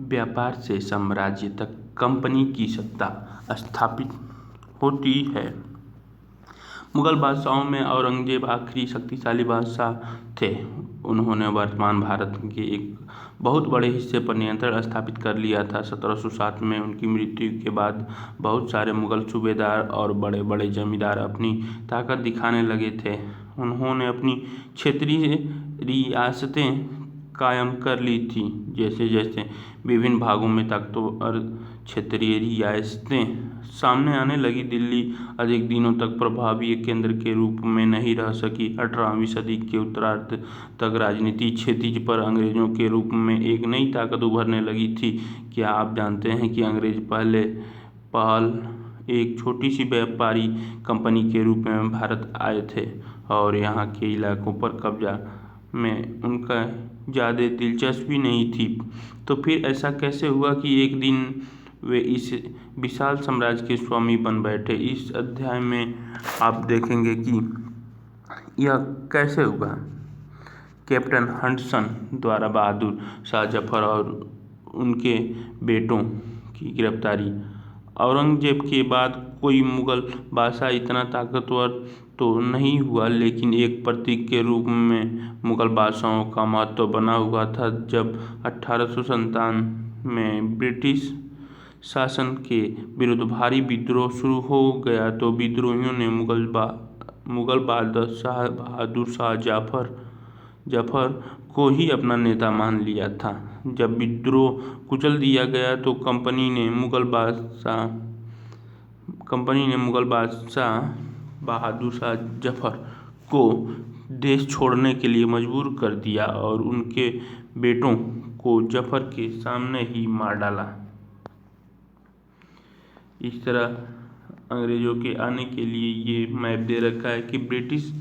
व्यापार से साम्राज्य तक कंपनी की सत्ता स्थापित होती है। मुगल बादशाहों में औरंगजेब आखिरी शक्तिशाली बादशाह थे। उन्होंने वर्तमान भारत के एक बहुत बड़े हिस्से पर नियंत्रण स्थापित कर लिया था। 1707 में उनकी मृत्यु के बाद बहुत सारे मुगल सूबेदार और बड़े बड़े जमींदार अपनी ताकत दिखाने लगे थे। उन्होंने अपनी क्षेत्रीय रियासतें कायम कर ली थी। जैसे जैसे विभिन्न भागों में ताकतवर क्षेत्रीय रियासतें सामने आने लगी, दिल्ली अधिक दिनों तक प्रभावी केंद्र के रूप में नहीं रह सकी। 18वीं सदी के उत्तरार्ध तक राजनीतिक क्षितिज पर अंग्रेजों के रूप में एक नई ताकत उभरने लगी थी। क्या आप जानते हैं कि अंग्रेज पहल एक छोटी सी व्यापारी कंपनी के रूप में भारत आए थे और यहाँ के इलाकों पर कब्जा में उनका ज़्यादा दिलचस्पी नहीं थी। तो फिर ऐसा कैसे हुआ कि एक दिन वे इस विशाल साम्राज्य के स्वामी बन बैठे? इस अध्याय में आप देखेंगे कि यह कैसे हुआ। कैप्टन हडसन द्वारा बहादुर शाह जफर और उनके बेटों की गिरफ्तारी। औरंगजेब के बाद कोई मुगल बादशाह इतना ताकतवर तो नहीं हुआ, लेकिन एक प्रतीक के रूप में मुगल बादशाहों का महत्व बना हुआ था। जब 1857 में ब्रिटिश शासन के विरुद्ध भारी विद्रोह शुरू हो गया तो विद्रोहियों ने मुगल बादशाह बहादुर शाह जफर को ही अपना नेता मान लिया था। जब विद्रोह कुचल दिया गया तो कंपनी ने मुगल बादशाह बहादुर शाह जफर को देश छोड़ने के लिए मजबूर कर दिया और उनके बेटों को जफर के सामने ही मार डाला। इस तरह अंग्रेजों के आने के लिए ये मैप दे रखा है कि ब्रिटिश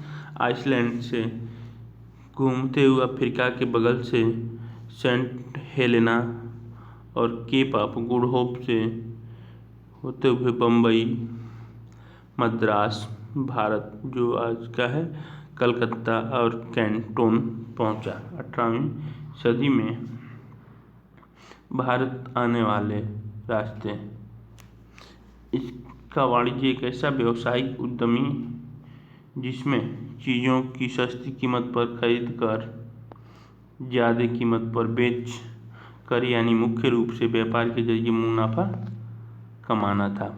आइसलैंड से घूमते हुए अफ्रीका के बगल से सेंट हेलेना और केप ऑफ गुड होप से होते हुए बम्बई, मद्रास, भारत जो आज का है, कलकत्ता और कैंटोन पहुंचा। 18वीं सदी में भारत आने वाले रास्ते। इसका वाणिज्य एक ऐसा व्यावसायिक उद्यमी जिसमें चीज़ों की सस्ती कीमत पर खरीद कर ज़्यादा कीमत पर बेच कर, यानी मुख्य रूप से व्यापार के जरिए मुनाफा कमाना था।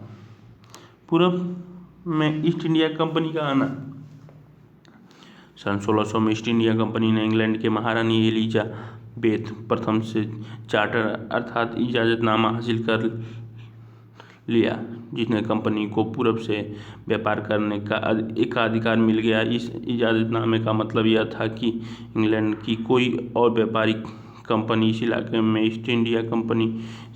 पूर्व में ईस्ट इंडिया कंपनी का आना। सन 1600 में ईस्ट इंडिया कंपनी ने इंग्लैंड के महारानी एलिजाबेथ प्रथम से चार्टर अर्थात इजाज़तनामा हासिल कर लिया, जिसने कंपनी को पूरब से व्यापार करने का एकाधिकार मिल गया। इस इजाज़तनामे का मतलब यह था कि इंग्लैंड की कोई और व्यापारिक कंपनी इस इलाके में ईस्ट इंडिया कंपनी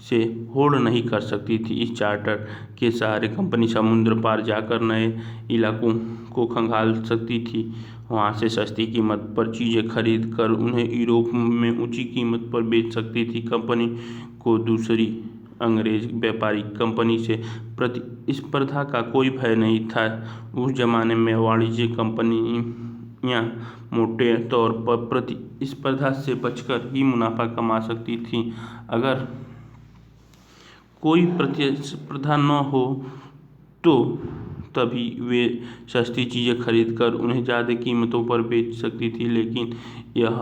से होड़ नहीं कर सकती थी। इस चार्टर के सहारे कंपनी समुद्र पार जाकर नए इलाकों को खंगाल सकती थी, वहां से सस्ती कीमत पर चीज़ें खरीद कर उन्हें यूरोप में ऊंची कीमत पर बेच सकती थी। कंपनी को दूसरी अंग्रेज व्यापारिक कंपनी से प्रतिस्पर्धा का कोई भय नहीं था। उस जमाने में वाणिज्य कंपनियां मोटे तौर पर प्रतिस्पर्धा से बचकर ही मुनाफा कमा सकती थीं। अगर कोई प्रतिस्पर्धा न हो तो तभी वे सस्ती चीज़ें खरीदकर उन्हें ज़्यादा कीमतों पर बेच सकती थी, लेकिन यह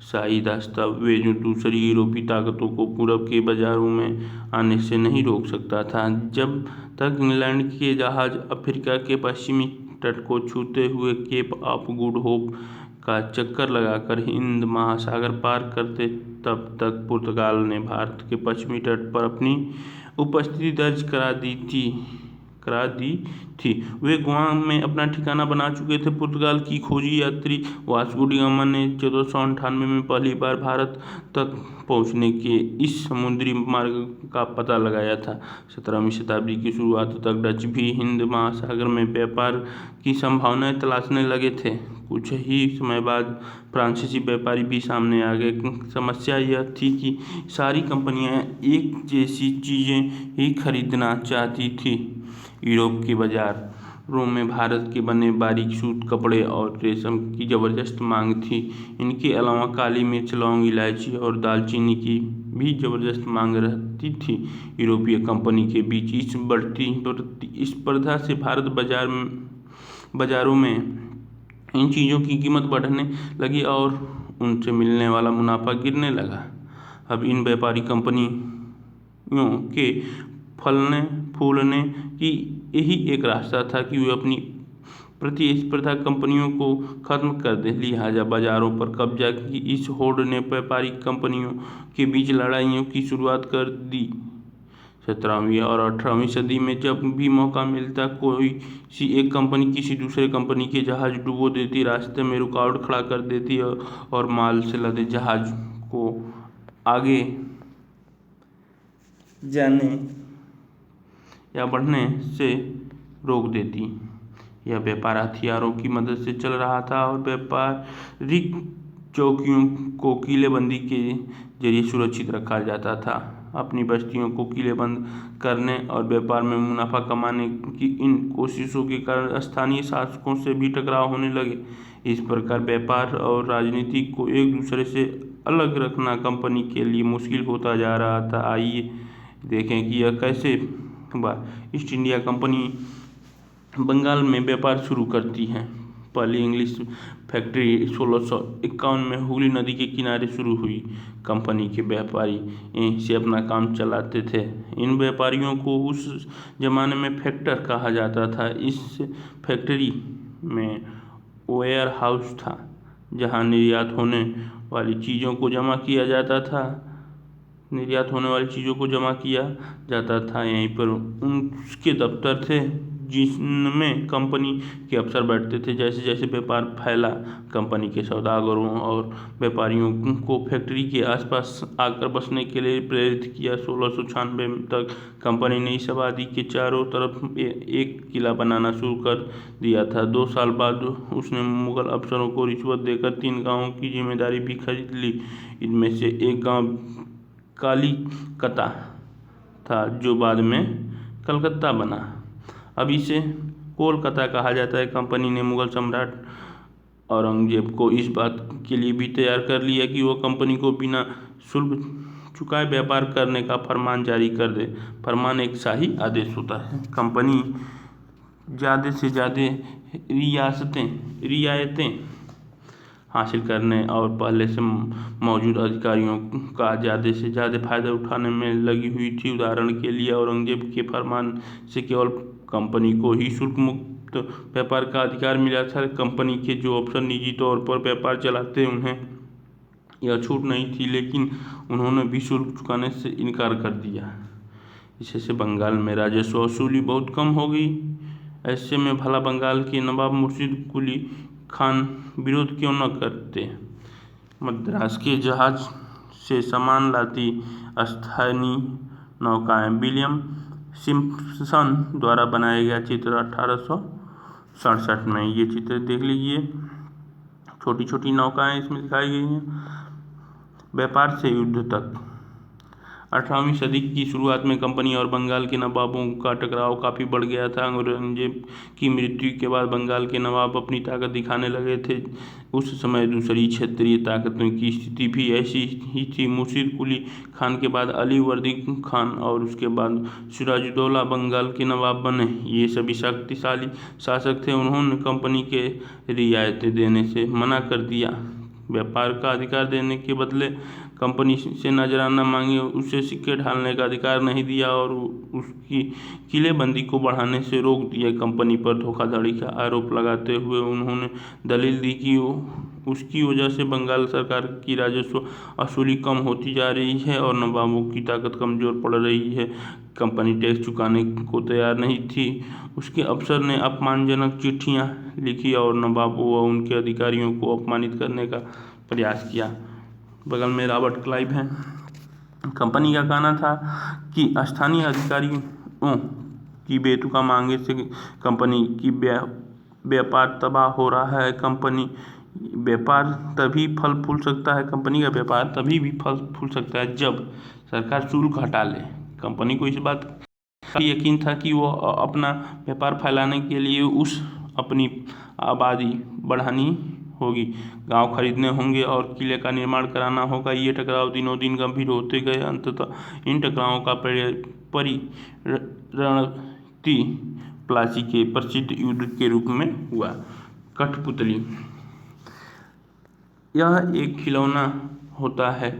शाही दस्तावेज दूसरी यूरोपीय ताकतों को पूरब के बाजारों में आने से नहीं रोक सकता था। जब तक इंग्लैंड के जहाज अफ्रीका के पश्चिमी तट को छूते हुए केप ऑफ गुड होप का चक्कर लगाकर हिंद महासागर पार करते, तब तक पुर्तगाल ने भारत के पश्चिमी तट पर अपनी उपस्थिति दर्ज करा दी थी। वे गोवा में अपना ठिकाना बना चुके थे। पुर्तगाल की खोजी यात्री वास्को डी गामा ने 1498 में पहली बार भारत तक पहुंचने के इस समुद्री मार्ग का पता लगाया था। 17वीं शताब्दी की शुरुआत तक डच भी हिंद महासागर में व्यापार की संभावनाएं तलाशने लगे थे। कुछ ही समय बाद फ्रांसीसी व्यापारी भी सामने आ गए। समस्या यह थी कि सारी कंपनियां एक जैसी चीज़ें ही खरीदना चाहती थी। यूरोप के बाजार रोम में भारत के बने बारीक सूत कपड़े और रेशम की जबरदस्त मांग थी। इनके अलावा काली मिर्च, लौंग, इलायची और दालचीनी की भी जबरदस्त मांग रहती थी। यूरोपीय कंपनी के बीच इस बढ़ती स्पर्धा से भारत बाजारों में इन चीज़ों की कीमत बढ़ने लगी और उनसे मिलने वाला मुनाफा गिरने लगा। अब इन व्यापारी कंपनियों के फलने फूलने की यही एक रास्ता था कि वे अपनी प्रतिस्पर्धा कंपनियों को खत्म कर दे। लिहाजा बाजारों पर कब्जा की इस होड़ ने व्यापारी कंपनियों के बीच लड़ाइयों की शुरुआत कर दी। 17वीं और 18वीं सदी में जब भी मौका मिलता, कोई सी एक कंपनी किसी दूसरे कंपनी के जहाज डुबो देती, रास्ते में रुकावट खड़ा कर देती और माल से लदे जहाज को आगे जाने या बढ़ने से रोक देती। यह व्यापार हथियारों की मदद से चल रहा था और व्यापारिक चौकियों को किलेबंदी के जरिए सुरक्षित रखा जाता था। अपनी बस्तियों को किलेबंद करने और व्यापार में मुनाफा कमाने की इन कोशिशों के कारण स्थानीय शासकों से भी टकराव होने लगे। इस प्रकार व्यापार और राजनीति को एक दूसरे से अलग रखना कंपनी के लिए मुश्किल होता जा रहा था। आइए देखें कि यह कैसे हुआ। ईस्ट इंडिया कंपनी बंगाल में व्यापार शुरू करती है। पहली इंग्लिश फैक्ट्री 1651 में हुगली नदी के किनारे शुरू हुई। कंपनी के व्यापारी से अपना काम चलाते थे। इन व्यापारियों को उस जमाने में फैक्टर कहा जाता था। इस फैक्ट्री में वेयर हाउस था जहां निर्यात होने वाली चीज़ों को जमा किया जाता था। यहीं पर उसके दफ्तर थे जिनमें कंपनी के अफसर बैठते थे। जैसे जैसे व्यापार फैला, कंपनी के सौदागरों और व्यापारियों को फैक्ट्री के आसपास आकर बसने के लिए प्रेरित किया। 1696 तक कंपनी ने इस आबादी के चारों तरफ एक किला बनाना शुरू कर दिया था। 2 साल बाद उसने मुगल अफसरों को रिश्वत देकर 3 गाँवों की जिम्मेदारी भी खरीद ली। इनमें से एक गाँव कालीकता था जो बाद में कलकत्ता बना। अब इसे कोलकाता कहा जाता है। कंपनी ने मुगल सम्राट औरंगजेब को इस बात के लिए भी तैयार कर लिया कि वह कंपनी को बिना शुल्क चुकाए व्यापार करने का फरमान जारी कर दे। फरमान एक शाही आदेश होता है। कंपनी ज़्यादा से ज़्यादा रियायतें हासिल करने और पहले से मौजूद अधिकारियों का ज़्यादा से ज़्यादा फायदा उठाने में लगी हुई थी। उदाहरण के लिए औरंगजेब के फरमान से केवल कंपनी को ही शुल्क मुक्त व्यापार का अधिकार मिला था। कंपनी के जो अफसर निजी तौर पर व्यापार चलाते उन्हें यह छूट नहीं थी, लेकिन उन्होंने भी शुल्क चुकाने से इनकार कर दिया। इससे बंगाल में राजस्व वसूली बहुत कम हो गई। ऐसे में भला बंगाल के नवाब मुर्शिद कुली खान विरोध क्यों न करते। मद्रास के जहाज से सामान लाती स्थानीय नौकाएं। विलियम सिम्पसन द्वारा बनाया गया चित्र 1867 में। ये चित्र देख लीजिए, छोटी छोटी नौकाएं इसमें दिखाई गई हैं। व्यापार से युद्ध तक। 18वीं सदी की शुरुआत में कंपनी और बंगाल के नवाबों का टकराव काफ़ी बढ़ गया था। औरंगजेब की मृत्यु के बाद बंगाल के नवाब अपनी ताकत दिखाने लगे थे। उस समय दूसरी क्षेत्रीय ताकतों की स्थिति भी ऐसी ही थी। मुर्शिद कुली खान के बाद अली वर्दी खान और उसके बाद सिराजुद्दौला बंगाल के नवाब बने। ये सभी शक्तिशाली शासक थे। उन्होंने कंपनी के रियायतें देने से मना कर दिया। व्यापार का अधिकार देने के बदले कंपनी से नजराना मांगे, उसे सिक्के ढालने का अधिकार नहीं दिया और उसकी किलेबंदी को बढ़ाने से रोक दिया। कंपनी पर धोखाधड़ी का आरोप लगाते हुए उन्होंने दलील दी कि उसकी वजह से बंगाल सरकार की राजस्व वसूली कम होती जा रही है और नवाबों की ताकत कमजोर पड़ रही है। कंपनी टैक्स चुकाने को तैयार नहीं थी। उसके अफसर ने अपमानजनक चिट्ठियां लिखी और नवाबों व उनके अधिकारियों को अपमानित करने का प्रयास किया। बगल में रॉबर्ट क्लाइव हैं। कंपनी का कहना था कि स्थानीय अधिकारियों की बेतुका मांगे से कंपनी की व्यापार तबाह हो रहा है। कंपनी व्यापार तभी फल फूल सकता है कंपनी का व्यापार तभी भी फल फूल सकता है जब सरकार शुल्क हटा ले। कंपनी को इस बात का यकीन था कि वो अपना व्यापार फैलाने के लिए उस अपनी आबादी बढ़ानी होगी, गांव खरीदने होंगे और किले का निर्माण कराना होगा। ये टकराव दिनों दिन गंभीर होते गए। अंततः इन टकरावों का परिणति प्लासी के प्रसिद्ध युद्ध के रूप में हुआ। कठपुतली यह एक खिलौना होता है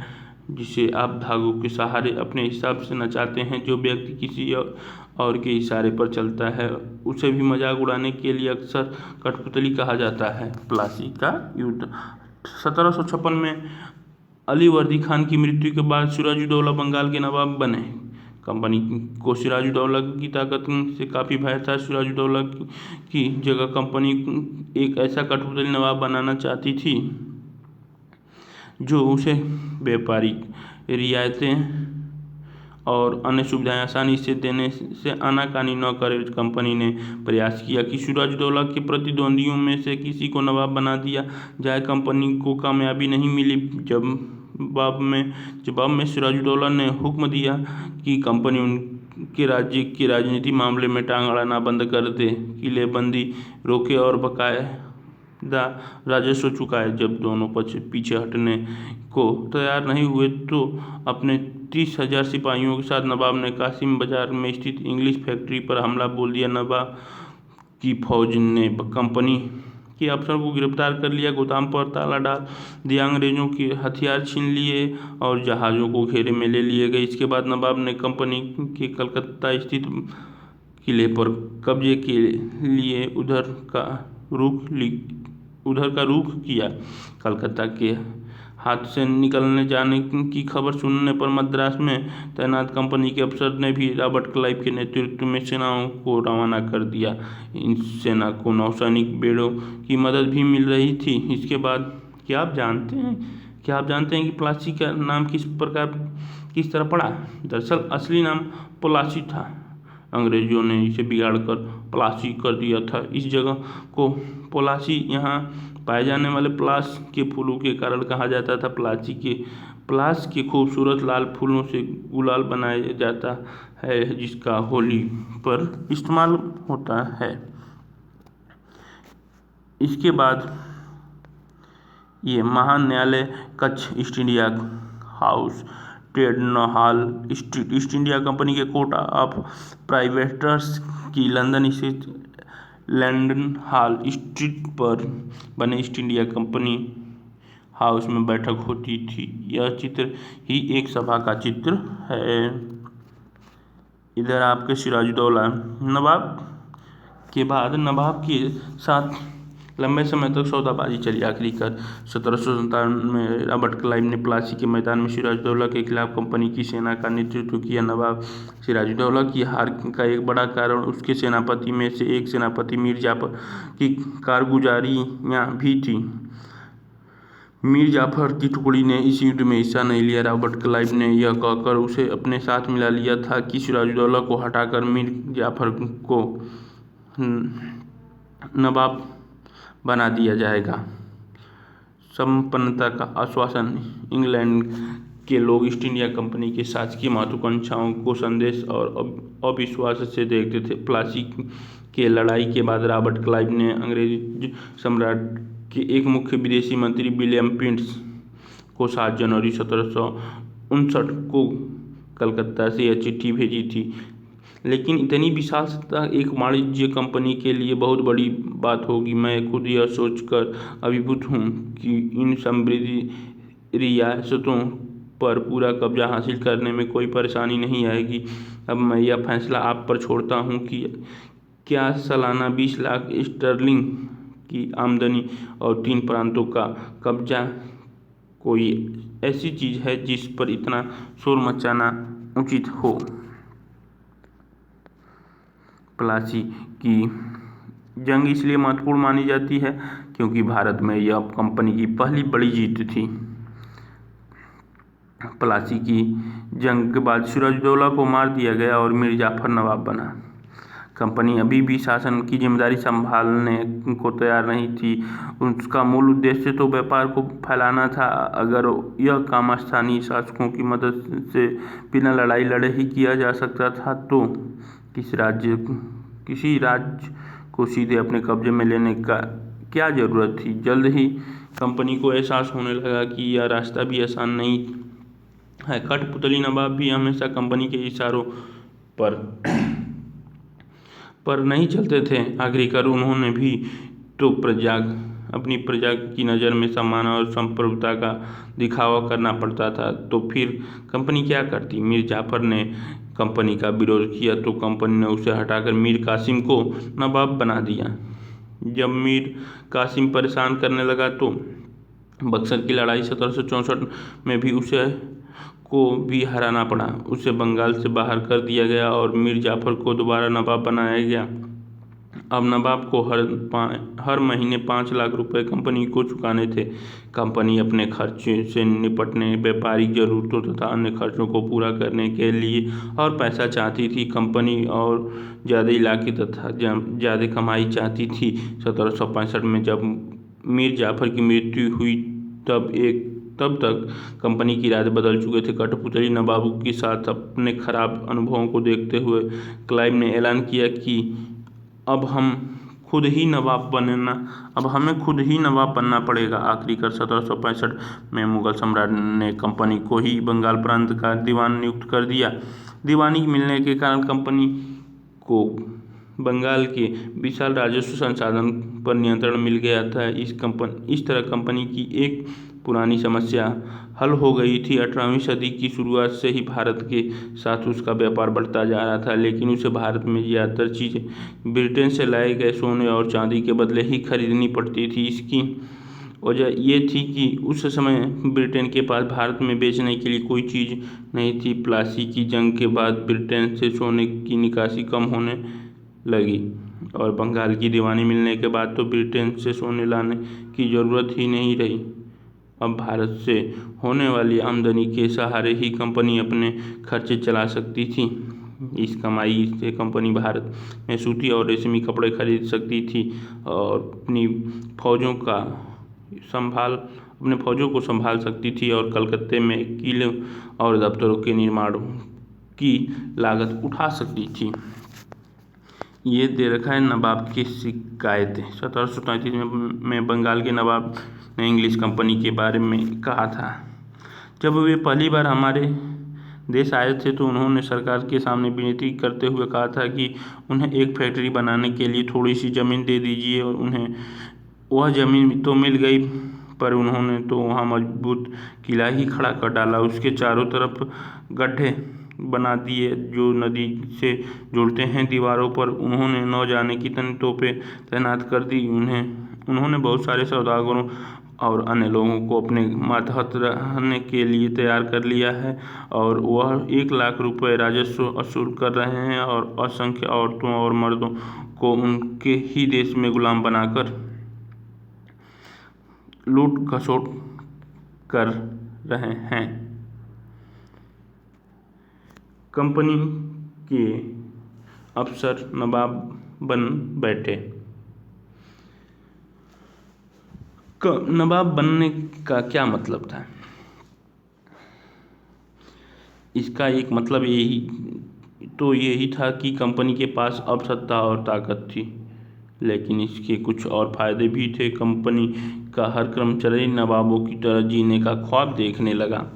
जिसे आप धागों के सहारे अपने हिसाब से नचाते हैं। जो व्यक्ति किसी और के इशारे पर चलता है उसे भी मजाक उड़ाने के लिए अक्सर कठपुतली कहा जाता है। प्लासी का युद्ध 1756 में अलीवर्दी खान की मृत्यु के बाद सिराजुद्दौला बंगाल के नवाब बने। कंपनी को सिराजुद्दौला की ताकत से काफ़ी भय था। सिराजुद्दौला की जगह कंपनी एक ऐसा कठपुतली नवाब बनाना चाहती थी जो उसे व्यापारिक रियायतें और अन्य सुविधाएं आसानी से देने से आनाकानी न करे। कंपनी ने प्रयास किया कि सिराजुद्दौला के प्रतिद्वंदियों में से किसी को नवाब बना दिया जाए। कंपनी को कामयाबी नहीं मिली। जवाब में सिराजुद्दौला ने हुक्म दिया कि कंपनी उनके राज्य के राजनीति मामले में टांग अड़ाना बंद कर दे, किलेबंदी रोके और बकायदा राजस्व चुकाए। जब दोनों पक्ष पीछे हटने को तैयार नहीं हुए तो अपने 30,000 सिपाहियों के साथ नवाब ने कासिम बाजार में स्थित इंग्लिश फैक्ट्री पर हमला बोल दिया। नवाब की फौज ने कंपनी के अफसर को गिरफ्तार कर लिया, गोदाम पर ताला डाल दिया, अंग्रेजों के हथियार छीन लिए और जहाज़ों को घेरे में ले लिए गए। इसके बाद नवाब ने कंपनी के कलकत्ता स्थित किले पर कब्जे के लिए उधर का रुख किया। कलकत्ता के हाथ से निकलने जाने की खबर सुनने पर मद्रास में तैनात कंपनी के अफसर ने भी रॉबर्ट क्लाइव के नेतृत्व में सेनाओं को रवाना कर दिया। इन सेना को नौसैनिक बेड़ों की मदद भी मिल रही थी। इसके बाद क्या आप जानते हैं कि प्लासी का नाम किस तरह पड़ा? दरअसल असली नाम पोलासी था। अंग्रेजों ने इसे बिगाड़कर प्लासी कर दिया था। इस जगह को पोलासी यहाँ पाए जाने वाले पलाश के फूलों के कारण कहा जाता था। पलाश के खूबसूरत लाल फूलों से गुलाल बनाया जाता है जिसका होली पर इस्तेमाल होता है। इसके बाद ये महान न्यायालय कच्छ, East India House, Leadenhall street, East India Company के कोर्ट ऑफ प्राइवेटर्स की लंदन स्थित लैंडन हॉल स्ट्रीट पर बने ईस्ट इंडिया कंपनी हाउस में बैठक होती थी। यह चित्र ही एक सभा का चित्र है। इधर आपके सिराजुद्दौला नवाब के बाद नवाब के साथ लंबे समय तक सौदाबाजी चली। आखिरकार 1757 में रॉबर्ट क्लाइव ने प्लासी के मैदान में सिराजुद्दौला के खिलाफ कंपनी की सेना का नेतृत्व किया। नवाब सिराजुद्दौला की हार का एक बड़ा कारण उसके सेनापति में से एक सेनापति मीर जाफर की कारगुजारियाँ भी थी। मीर जाफर की टुकड़ी ने इस युद्ध में हिस्सा नहीं लिया। रॉबर्ट क्लाइव ने यह कहकर उसे अपने साथ मिला लिया था कि सिराजुद्दौला को हटाकर मीर जाफर को नवाब बना दिया जाएगा। संपन्नता का आश्वासन। इंग्लैंड के लोग ईस्ट इंडिया कंपनी के शासकीय महत्वाकांक्षाओं को संदेश और अविश्वास से देखते थे। प्लासी के लड़ाई के बाद रॉबर्ट क्लाइव ने अंग्रेज सम्राट के एक मुख्य विदेशी मंत्री विलियम पिंट्स को 7 जनवरी 1759 को कलकत्ता से यह चिट्ठी भेजी थी। लेकिन इतनी विशाल सत्ता एक वाणिज्य कंपनी के लिए बहुत बड़ी बात होगी। मैं खुद यह सोचकर अभिभूत हूँ कि इन समृद्ध रियासतों पर पूरा कब्जा हासिल करने में कोई परेशानी नहीं आएगी। अब मैं यह फैसला आप पर छोड़ता हूँ कि क्या सालाना 20 लाख स्टर्लिंग की आमदनी और 3 प्रांतों का कब्जा कोई ऐसी चीज़ है जिस पर इतना शोर मचाना उचित हो। प्लासी की जंग इसलिए महत्वपूर्ण मानी जाती है क्योंकि भारत में यह कंपनी की पहली बड़ी जीत थी। प्लासी की जंग के बाद सिराजुद्दौला को मार दिया गया और मीर जाफर नवाब बना। कंपनी अभी भी शासन की जिम्मेदारी संभालने को तैयार नहीं थी। उसका मूल उद्देश्य तो व्यापार को फैलाना था। अगर यह काम स्थानीय शासकों की मदद से बिना लड़ाई लड़े ही किया जा सकता था तो किसी राज्य को सीधे अपने कब्जे में लेने का क्या ज़रूरत थी। जल्द ही कंपनी को एहसास होने लगा कि यह रास्ता भी आसान नहीं है। कठपुतली नवाब भी हमेशा कंपनी के इशारों पर नहीं चलते थे। आखिरकार उन्होंने भी तो अपनी प्रजा की नज़र में सम्मान और संप्रभुता का दिखावा करना पड़ता था। तो फिर कंपनी क्या करती। मीर जाफर ने कंपनी का विरोध किया तो कंपनी ने उसे हटाकर मीर कासिम को नवाब बना दिया। जब मीर कासिम परेशान करने लगा तो बक्सर की लड़ाई 1764 में भी उसे को भी हराना पड़ा। उसे बंगाल से बाहर कर दिया गया और मीर जाफर को दोबारा नवाब बनाया गया। अब नवाब को हर महीने 5 लाख रुपए कंपनी को चुकाने थे। कंपनी अपने खर्चे से निपटने, व्यापारिक जरूरतों तथा अन्य खर्चों को पूरा करने के लिए और पैसा चाहती थी। कंपनी और ज़्यादा इलाके तथा ज़्यादा कमाई चाहती थी। 1765 में जब मीर जाफर की मृत्यु हुई तब तक कंपनी के इरादे बदल चुके थे। कठपुतली नवाबों के साथ अपने खराब अनुभवों को देखते हुए क्लाइव ने ऐलान किया कि अब हमें खुद ही नवाब बनना पड़ेगा। आखिरकार 1765 में मुगल सम्राट ने कंपनी को ही बंगाल प्रांत का दीवान नियुक्त कर दिया। दीवानी मिलने के कारण कंपनी को बंगाल के विशाल राजस्व संसाधन पर नियंत्रण मिल गया था। इस तरह कंपनी की एक पुरानी समस्या हल हो गई थी। 18वीं सदी की शुरुआत से ही भारत के साथ उसका व्यापार बढ़ता जा रहा था, लेकिन उसे भारत में ज़्यादातर चीज़ें ब्रिटेन से लाए गए सोने और चांदी के बदले ही खरीदनी पड़ती थी। इसकी वजह ये थी कि उस समय ब्रिटेन के पास भारत में बेचने के लिए कोई चीज़ नहीं थी। प्लासी की जंग के बाद ब्रिटेन से सोने की निकासी कम होने लगी और बंगाल की दीवानी मिलने के बाद तो ब्रिटेन से सोने लाने की ज़रूरत ही नहीं रही। अब भारत से होने वाली आमदनी के सहारे ही कंपनी अपने खर्चे चला सकती थी। इस कमाई से कंपनी भारत में सूती और रेशमी कपड़े खरीद सकती थी और अपनी फौजों को संभाल सकती थी और कलकत्ते में किले और दफ्तरों के निर्माण की लागत उठा सकती थी। ये दे रखा है नवाब की शिकायतें। 1733 में बंगाल के नवाब ने इंग्लिश कंपनी के बारे में कहा था। जब वे पहली बार हमारे देश आए थे तो उन्होंने सरकार के सामने विनती करते हुए कहा था कि उन्हें एक फैक्ट्री बनाने के लिए थोड़ी सी ज़मीन दे दीजिए। और उन्हें वह ज़मीन तो मिल गई, पर उन्होंने तो वहाँ मजबूत किला ही खड़ा कर डाला। उसके चारों तरफ गड्ढे बना दिए जो नदी से जुड़ते हैं। दीवारों पर उन्होंने न जाने कितने तोपें तैनात कर दी। उन्होंने बहुत सारे सौदागरों और अन्य लोगों को अपने मातहत रहने के लिए तैयार कर लिया है और वह 1 लाख रुपए राजस्व वसूल कर रहे हैं और असंख्य औरतों और मर्दों को उनके ही देश में गुलाम बनाकर लूट खसोट कर रहे हैं। कंपनी के अफसर नवाब बन बैठे। नवाब बनने का क्या मतलब था। इसका एक मतलब यही था कि कंपनी के पास अब सत्ता और ताकत थी, लेकिन इसके कुछ और फायदे भी थे। कंपनी का हर कर्मचारी नवाबों की तरह जीने का ख्वाब देखने लगा।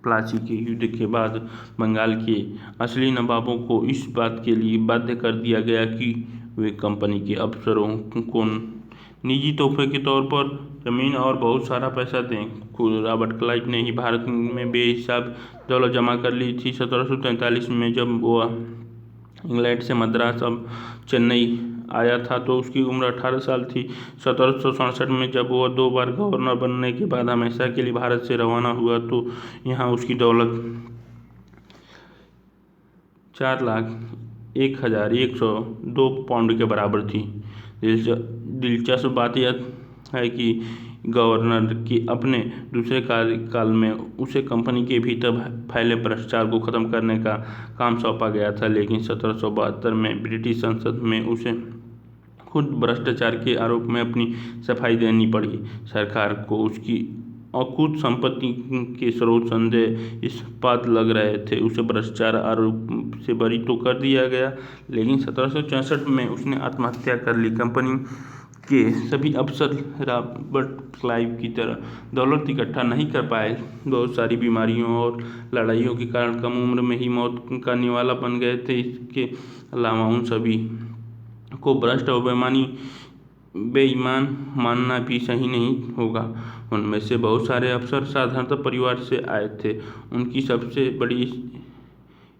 प्लासी के युद्ध के बाद बंगाल के असली नवाबों को इस बात के लिए बाध्य कर दिया गया कि वे कंपनी के अफसरों को निजी तोहफे के तौर पर ज़मीन और बहुत सारा पैसा दें। खुद रॉबर्ट क्लाइव ने ही भारत में बेहिसाब दौलत जमा कर ली थी। 1743 में जब वह इंग्लैंड से मद्रास अब चेन्नई आया था तो उसकी उम्र 18 साल थी। 1767 में जब वह 2 बार गवर्नर बनने के बाद हमेशा के लिए भारत से रवाना हुआ तो यहाँ उसकी दौलत 4,01,102 पाउंड के बराबर थी। दिलचस्प बात यह है कि गवर्नर के अपने दूसरे कार्यकाल में उसे कंपनी के भीतर फैले भ्रष्टाचार को खत्म करने का काम सौंपा गया था, लेकिन 1772 में ब्रिटिश संसद में उसे खुद भ्रष्टाचार के आरोप में अपनी सफाई देनी पड़ी। सरकार को उसकी अखुद संपत्ति के स्रोत संदेहास्पद लग रहे थे। उसे भ्रष्टाचार आरोप से बरी तो कर दिया गया, लेकिन 1764 में उसने आत्महत्या कर ली। कंपनी के सभी अफसर रॉबर्ट क्लाइव की तरह दौलत इकट्ठा नहीं कर पाए। बहुत सारी बीमारियों और लड़ाइयों के कारण कम उम्र में ही मौत का निवाला बन गए थे। इसके अलावा उन सभी को भ्रष्ट और बेईमान मानना भी सही नहीं होगा। उनमें से बहुत सारे अफसर साधारण परिवार से आए थे। उनकी सबसे बड़ी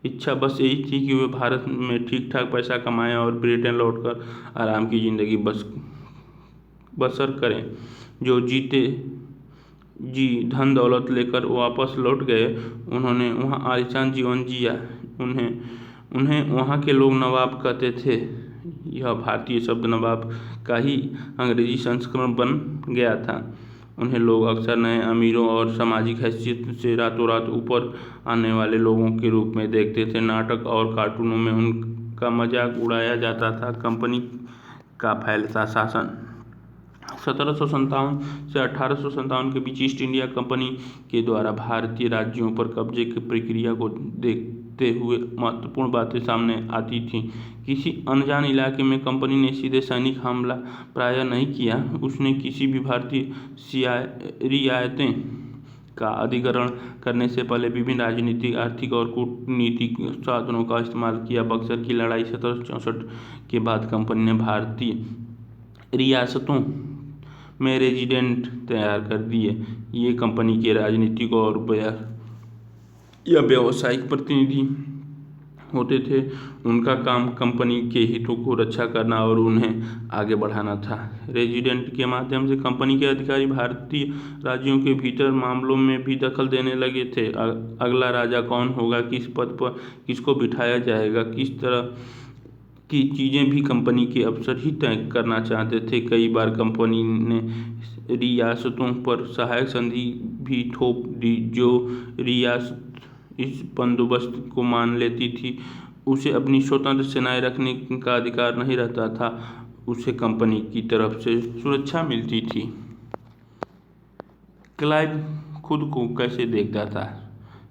इच्छा बस यही थी कि वे भारत में ठीक ठाक पैसा कमाएं और ब्रिटेन लौटकर आराम की जिंदगी बसर करें। जो जीते जी धन दौलत लेकर वापस लौट गए, उन्होंने वहाँ आलीशान जीवन जिया। उन्हें वहाँ के लोग नवाब कहते थे। यह भारतीय शब्द नवाब का ही अंग्रेजी संस्करण बन गया था। उन्हें लोग अक्सर नए अमीरों और सामाजिक हैसियत से रातों रात ऊपर आने वाले लोगों के रूप में देखते थे। नाटक और कार्टूनों में उनका मजाक उड़ाया जाता था। कंपनी का फैलता शासन 1757 से 1857 के बीच ईस्ट इंडिया कंपनी के द्वारा भारतीय राज्यों पर कब्जे की प्रक्रिया को देखते हुए महत्वपूर्ण बातें सामने आती थीं। किसी अनजान इलाके में कंपनी ने सीधे सैनिक हमला प्रायः नहीं किया। उसने किसी भी भारतीय रियायतें का अधिग्रहण करने से पहले विभिन्न राजनीतिक, आर्थिक और कूटनीतिक साधनों का इस्तेमाल किया। बक्सर की लड़ाई 1764 के बाद कंपनी ने भारतीय रियासतों में रेजिडेंट तैयार कर दिए। ये कंपनी के राजनीतिक और या व्यावसायिक प्रतिनिधि होते थे। उनका काम कंपनी के हितों को रक्षा करना और उन्हें आगे बढ़ाना था। रेजिडेंट के माध्यम से कंपनी के अधिकारी भारतीय राज्यों के भीतर मामलों में भी दखल देने लगे थे। अगला राजा कौन होगा, किस पद पर किसको बिठाया जाएगा, किस तरह की चीज़ें भी कंपनी के अफसर ही तय करना चाहते थे। कई बार कंपनी ने रियासतों पर सहायक संधि भी थोप दी। जो रियासत इस बंदोबस्त को मान लेती थी, उसे अपनी स्वतंत्र सेनाएं रखने का अधिकार नहीं रहता था। उसे कंपनी की तरफ से सुरक्षा मिलती थी। क्लाइव खुद को कैसे देखता था?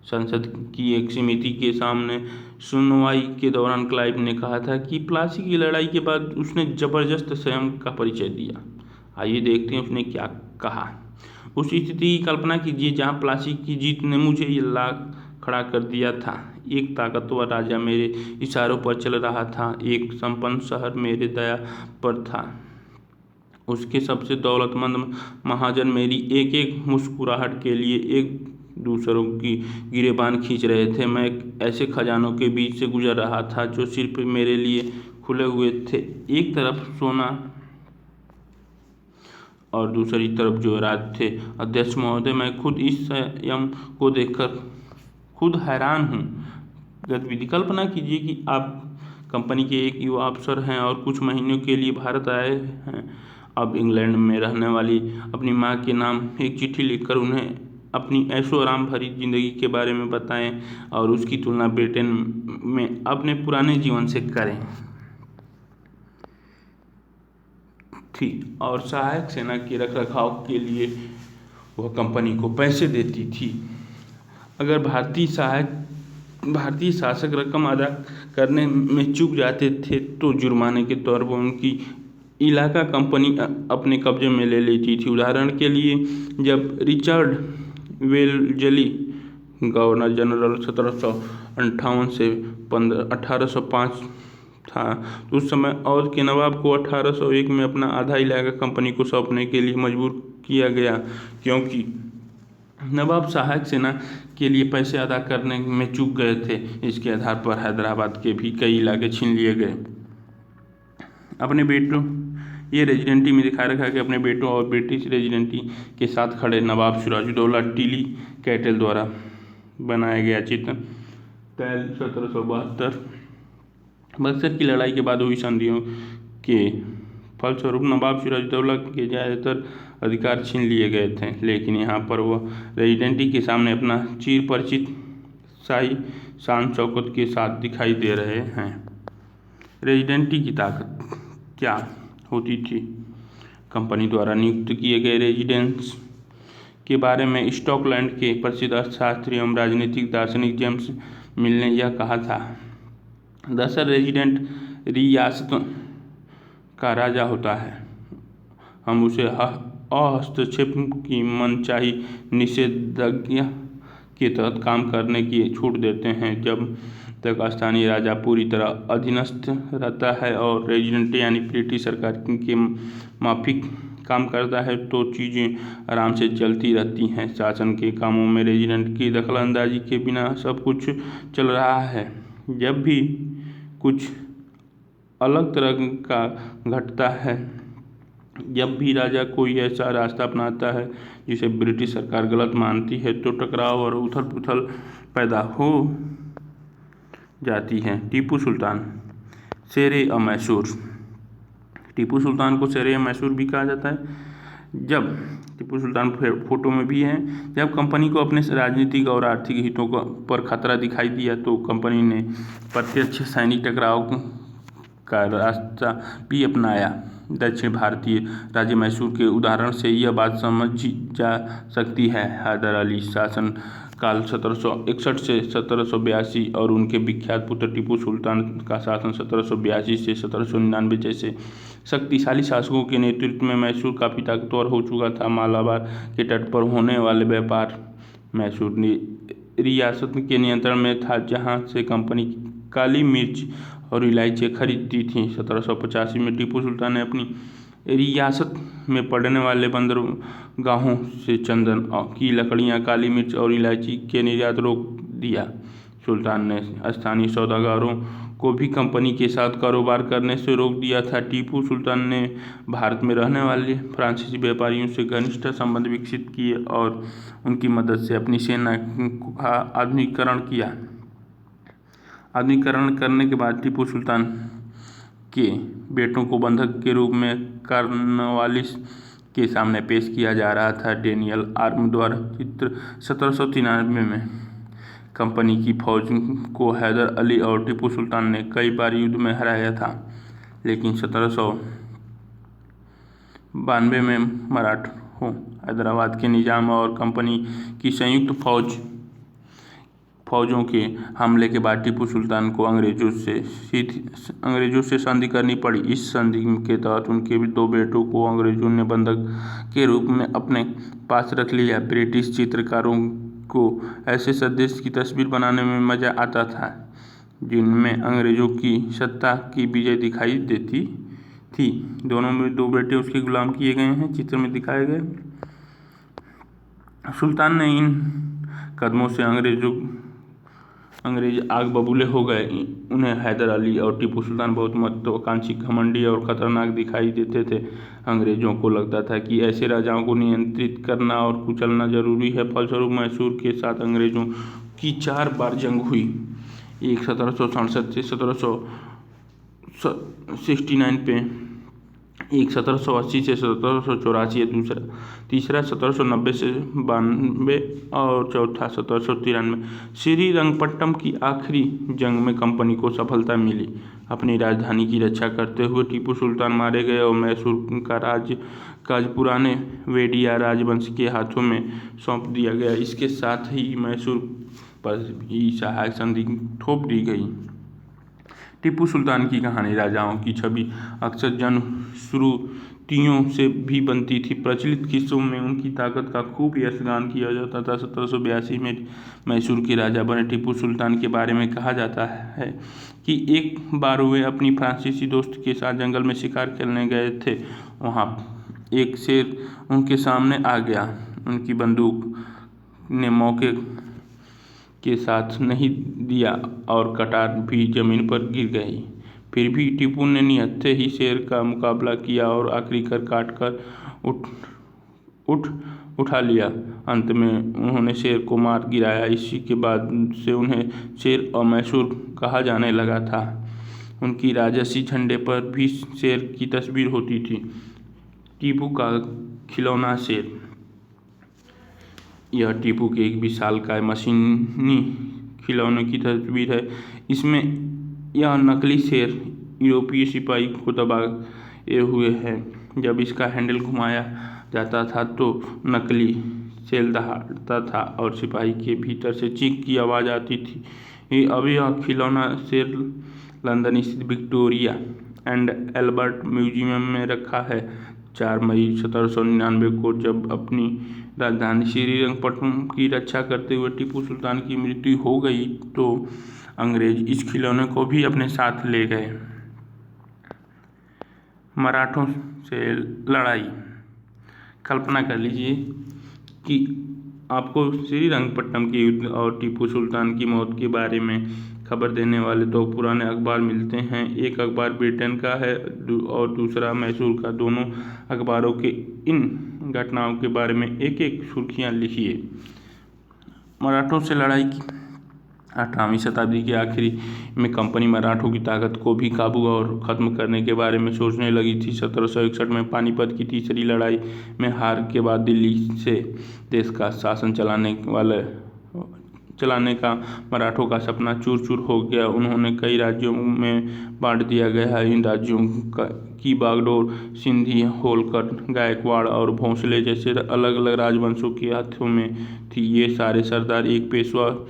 संसद की एक समिति के सामने सुनवाई के दौरान क्लाइव ने कहा था कि प्लासी की लड़ाई के बाद उसने जबरदस्त स्वयं का परिचय दिया। आइए देखते हैं उसने क्या कहा। उस स्थिति की कल्पना कीजिए जहां प्लासी की जीत ने मुझे ला खड़ा कर दिया था। एक ताकतवर राजा मेरे इशारों पर चल रहा था। एक संपन्न शहर मेरे दया पर था। उसके सबसे दौलतमंद महाजन मेरी एक एक मुस्कुराहट के लिए एक दूसरों की गिरेबान खींच रहे थे। मैं ऐसे खजानों के बीच से गुजर रहा था जो सिर्फ मेरे लिए खुले हुए थे। एक तरफ सोना और दूसरी तरफ जेवरात थे। अध्यक्ष महोदय, मैं खुद इस संयम को देखकर खुद हैरान हूँ। गतिविधि कल्पना कीजिए कि आप कंपनी के एक युवा अफसर हैं और कुछ महीनों के लिए भारत आए हैं। अब इंग्लैंड में रहने वाली अपनी माँ के नाम एक चिट्ठी लिखकर उन्हें अपनी ऐशो आराम भरी जिंदगी के बारे में बताएं और उसकी तुलना ब्रिटेन में अपने पुराने जीवन से करें थी। और सहायक सेना के रखरखाव के लिए वह कंपनी को पैसे देती थी। अगर भारतीय शासक रकम अदा करने में चूक जाते थे तो जुर्माने के तौर पर उनकी इलाका कंपनी अपने कब्जे में ले लेती थी। उदाहरण के लिए, जब रिचर्ड वेलजली गवर्नर जनरल 1758 से 1805 था, तो उस समय अवध के नवाब को 1801 में अपना आधा इलाका कंपनी को सौंपने के लिए मजबूर किया गया, क्योंकि नवाब सहायक सेना के लिए पैसे अदा करने में चूक गए थे। इसके आधार पर हैदराबाद के भी कई इलाके छीन लिए गए। अपने बेटों ये रेजिडेंटी में दिखा रखा कि अपने बेटों और ब्रिटिश रेजिडेंटी के साथ खड़े नवाब सिराजुद्दौला टीली कैटल द्वारा बनाया गया चित्र। 1772 बक्सर की लड़ाई के बाद हुई संधियों के फलस्वरूप नवाब सिराजुद्दौला के ज़्यादातर अधिकार छीन लिए गए थे, लेकिन यहाँ पर वह रेजिडेंटी के सामने अपना चिर परिचित शाही शान शौकत के साथ दिखाई दे रहे हैं। रेजिडेंटी की ताकत क्या होती थी? कंपनी द्वारा नियुक्त किए गए रेजिडेंट्स के बारे में स्कॉटलैंड के प्रसिद्ध अर्थशास्त्री एवं राजनीतिक दार्शनिक जेम्स मिल ने यह कहा था, दरअसल रेजिडेंट रियासत का राजा होता है। हम उसे हस्तक्षेप की मनचाही निषेधाज्ञा के तहत काम करने की छूट देते हैं जब तक स्थानीय राजा पूरी तरह अधीनस्थ रहता है और रेजिडेंट यानी ब्रिटिश सरकार के माफिक काम करता है तो चीज़ें आराम से चलती रहती हैं। शासन के कामों में रेजिडेंट की दखलंदाजी के बिना सब कुछ चल रहा है। जब भी कुछ अलग तरह का घटता है, जब भी राजा कोई ऐसा रास्ता अपनाता है जिसे ब्रिटिश सरकार गलत मानती है तो टकराव और उथल पुथल पैदा हो जाती है। टीपू सुल्तान, शेर-ए-मैसूर। टीपू सुल्तान को शेर-ए-मैसूर भी कहा जाता है। जब टीपू सुल्तान फोटो में भी हैं, जब कंपनी को अपने राजनीतिक और आर्थिक हितों पर खतरा दिखाई दिया तो कंपनी ने प्रत्यक्ष सैनिक टकराव का रास्ता भी अपनाया। दक्षिण भारतीय राज्य मैसूर के उदाहरण से यह बात समझी जा सकती है। हैदर अली शासन काल 1761 से 1782 और उनके विख्यात पुत्र टीपू सुल्तान का शासन 1782 से 1799 जैसे शक्तिशाली शासकों के नेतृत्व में मैसूर काफ़ी ताकतवर हो चुका था। मालाबार के तट पर होने वाले व्यापार मैसूर रियासत के नियंत्रण में था, जहां से कंपनी काली मिर्च और इलायची खरीदती थी। 1785 में टीपू सुल्तान ने अपनी रियासत में पड़ने वाले बंदरगाहों से चंदन की लकड़ियां, काली मिर्च और इलायची के निर्यात रोक दिया। सुल्तान ने स्थानीय सौदागरों को भी कंपनी के साथ कारोबार करने से रोक दिया था। टीपू सुल्तान ने भारत में रहने वाले फ्रांसीसी व्यापारियों से घनिष्ठ संबंध विकसित किए और उनकी मदद से अपनी सेना का आधुनिकीकरण किया। आधुनिकीकरण करने के बाद टीपू सुल्तान के बेटों को बंधक के रूप में कॉर्नवालिस के सामने पेश किया जा रहा था। डेनियल आर्म द्वारा चित्र 1793 में कंपनी की फौज को हैदर अली और टीपू सुल्तान ने कई बार युद्ध में हराया था, लेकिन 1792 में मराठों, हैदराबाद के निजाम और कंपनी की संयुक्त फौजों के हमले के बाद टीपू सुल्तान को अंग्रेजों से संधि करनी पड़ी। इस संधि के तहत उनके 2 बेटों को अंग्रेजों ने बंधक के रूप में अपने पास रख लिया। ब्रिटिश चित्रकारों को ऐसे संदेश की तस्वीर बनाने में मजा आता था जिनमें अंग्रेजों की सत्ता की विजय दिखाई देती थी। दोनों में 2 बेटे उसके गुलाम किए गए हैं, चित्र में दिखाए गए। सुल्तान ने इन कदमों से अंग्रेज आग बबूले हो गए। उन्हें हैदर अली और टीपू सुल्तान बहुत महत्वाकांक्षी, घमंडी और खतरनाक दिखाई देते थे। अंग्रेजों को लगता था कि ऐसे राजाओं को नियंत्रित करना और कुचलना जरूरी है। फलस्वरूप मैसूर के साथ अंग्रेजों की 4 बार जंग हुई। एक 1767 से 1769 पे, एक 1780 से 1784, तीसरा 1790 से 92 और चौथा 1793। श्रीरंगपट्टम की आखिरी जंग में कंपनी को सफलता मिली। अपनी राजधानी की रक्षा करते हुए टीपू सुल्तान मारे गए और मैसूर का काज पुराने वेडिया राजवंश के हाथों में सौंप दिया गया। इसके साथ ही मैसूर पर भी सहायक संधि थोप दी गई। टीपू सुल्तान की कहानी, राजाओं की छवि अक्सर जनश्रुतियों से भी बनती थी। प्रचलित किस्सों में उनकी ताकत का खूब यशगान किया जाता था। 1782 में मैसूर के राजा बने टीपू सुल्तान के बारे में कहा जाता है कि एक बार वे अपनी फ्रांसीसी दोस्त के साथ जंगल में शिकार खेलने गए थे। वहाँ एक शेर उनके सामने आ गया। उनकी बंदूक ने मौके के साथ नहीं दिया और कटार भी जमीन पर गिर गई। फिर भी टीपू ने निहत्थे ही शेर का मुकाबला किया और आखिरकार काट कर उठा लिया। अंत में उन्होंने शेर को मार गिराया। इसी के बाद से उन्हें शेर-ए-मैसूर कहा जाने लगा था। उनकी राजसी झंडे पर भी शेर की तस्वीर होती थी। टीपू का खिलौना शेर। यह टीपू के एक विशालकाय मशीनी खिलौने की तस्वीर है। इसमें यह नकली शेर यूरोपीय सिपाही को दबाए हुए है। जब इसका हैंडल घुमाया जाता था तो नकली सेल दहाड़ता था और सिपाही के भीतर से चीख की आवाज़ आती थी। अभी यह खिलौना शेर लंदन स्थित विक्टोरिया एंड एल्बर्ट म्यूजियम में रखा है। 4 मई 1799 को जब अपनी राजधानी श्रीरंगपट्टनम की रक्षा करते हुए टीपू सुल्तान की मृत्यु हो गई तो अंग्रेज इस खिलौने को भी अपने साथ ले गए। मराठों से लड़ाई। कल्पना कर लीजिए कि आपको श्रीरंगपट्टनम के युद्ध और टीपू सुल्तान की मौत के बारे में खबर देने वाले 2 पुराने अखबार मिलते हैं। एक अखबार ब्रिटेन का है और दूसरा मैसूर का। दोनों अखबारों के इन घटनाओं के बारे में एक एक सुर्खियां लिखिए। मराठों से लड़ाई की 18वीं शताब्दी के आखिरी में कंपनी मराठों की ताकत को भी काबू और ख़त्म करने के बारे में सोचने लगी थी। 1761 में पानीपत की तीसरी लड़ाई में हार के बाद दिल्ली से देश का शासन चलाने का मराठों का सपना चूर चूर हो गया। उन्होंने कई राज्यों में बांट दिया गया। इन राज्यों की बागडोर सिंधी, होलकर, गायकवाड़ और भोंसले जैसे अलग अलग राजवंशों के हाथों में थी। ये सारे सरदार एक पेशवा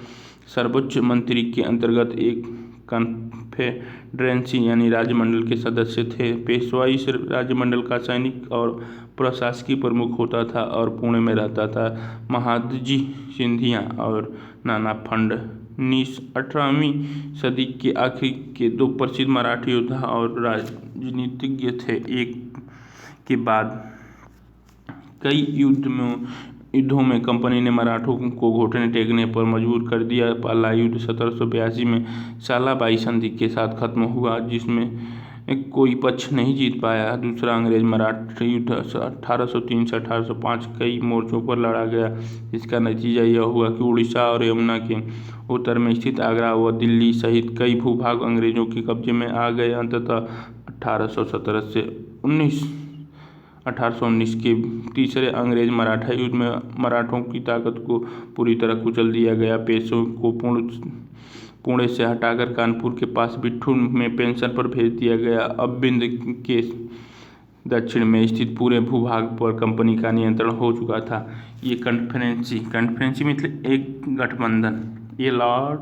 सर्वोच्च मंत्री के अंतर्गत एक कन्फेडरेंसी यानी राजमंडल के सदस्य थे। पेशवाई राजमंडल का सैनिक और प्रशासकीय प्रमुख होता था और पुणे में रहता था। महादजी सिंधिया और नाना फडणवीस 18वीं सदी के आखिर के 2 प्रसिद्ध मराठी योद्धा और राजनीतिज्ञ थे। एक के बाद कई युद्धों में कंपनी ने मराठों को घुटने टेकने पर मजबूर कर दिया। पहला युद्ध 1782 में सालाबाई संधि के साथ खत्म हुआ जिसमें कोई पक्ष नहीं जीत पाया। दूसरा अंग्रेज मराठा युद्ध 1803 से 1805 कई मोर्चों पर लड़ा गया। इसका नतीजा यह हुआ कि उड़ीसा और यमुना के उत्तर में स्थित आगरा व दिल्ली सहित कई भूभाग अंग्रेजों के कब्जे में आ गए। अंततः 1817 से 1819 के तीसरे अंग्रेज मराठा युद्ध में मराठों की ताकत को पूरी तरह कुचल दिया गया। पेशों को पुणे से हटाकर कानपुर के पास बिट्ठू में पेंशन पर भेज दिया गया। अब बिंद के दक्षिण में स्थित पूरे भूभाग पर कंपनी का नियंत्रण हो चुका था। ये कन्फ्रेंसी मतलब एक गठबंधन। ये लॉर्ड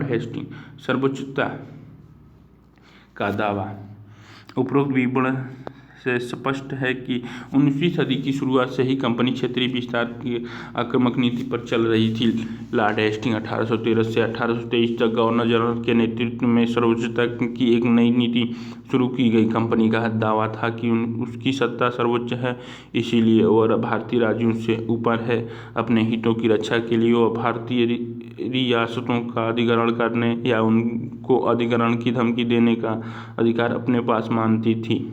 हेस्टिंग सर्वोच्चता का दावा। उपरोक्त विवरण से स्पष्ट है कि 19वीं सदी की शुरुआत से ही कंपनी क्षेत्रीय विस्तार की आक्रामक नीति पर चल रही थी। लॉर्ड हेस्टिंग 1813 से 1823 तक गवर्नर जनरल के नेतृत्व में सर्वोच्चता की एक नई नीति शुरू की गई। कंपनी का दावा था कि उसकी सत्ता सर्वोच्च है, इसीलिए वह भारतीय राज्यों से ऊपर है। अपने हितों की रक्षा के लिए वह भारतीय रियासतों का अधिग्रहण करने या उनको अधिग्रहण की धमकी देने का अधिकार अपने पास मानती थी।